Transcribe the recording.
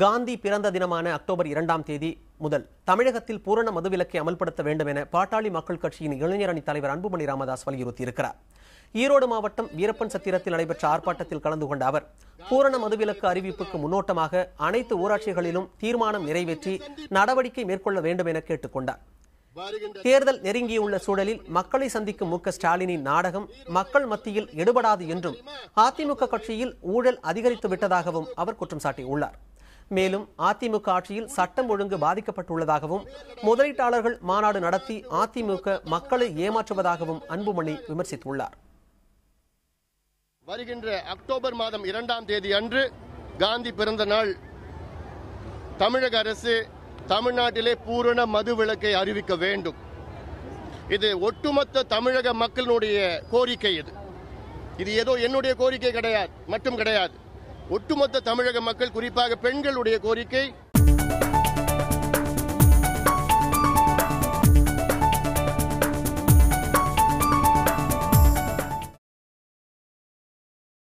காந்தி பிறந்த தினமான அக்டோபர் 2ஆம் தேதி முதல் தமிழகத்தில் பூரண மதுவிலக்கை அமல்படுத்த வேண்டும் என பாட்டாளி மக்கள் கட்சியின் இளைஞரணி தலைவர் அன்புமணி ராமதாஸ் வலியுறுத்தியிருக்கிறார். ஈரோடு மாவட்டம் வீரப்பன் சத்திரத்தில் நடைபெற்ற ஆர்ப்பாட்டத்தில் கலந்து கொண்ட அவர் பூரண மதுவிலக்கு அறிவிப்புக்கு முன்னோட்டமாக அனைத்து ஊராட்சிகளிலும் தீர்மானம் நிறைவேற்றி நடவடிக்கை மேற்கொள்ள வேண்டும் என கேட்டுக் கொண்டார். தேர்தல் நெருங்கியுள்ள சூழலில் மக்களை சந்திக்கும் மு.க.ஸ்டாலினின் நாடகம் மக்கள் மத்தியில் எடுபடாது என்றும் அதிமுக கட்சியில் ஊழல் அதிகரித்து விட்டதாகவும் அவர் குற்றம் சாட்டியுள்ளார். மேலும் அதிமுக ஆட்சியில் சட்டம் ஒழுங்கு பாதிக்கப்பட்டுள்ளதாகவும் முதலீட்டாளர்கள் மாநாடு நடத்தி அதிமுக மக்களை ஏமாற்றுவதாகவும் அன்புமணி விமர்சித்துள்ளார். வருகின்ற அக்டோபர் மாதம் 2ஆம் தேதி அன்று காந்தி பிறந்த நாள். தமிழக அரசு தமிழ்நாட்டிலே பூரண மது விலக்கை அறிவிக்க வேண்டும். இது ஒட்டுமொத்த தமிழக மக்களுடைய கோரிக்கை. இது ஏதோ என்னுடைய கோரிக்கை மட்டும் கிடையாது. ஒட்டுமொத்த தமிழக மக்கள், குறிப்பாக பெண்களுடைய கோரிக்கை.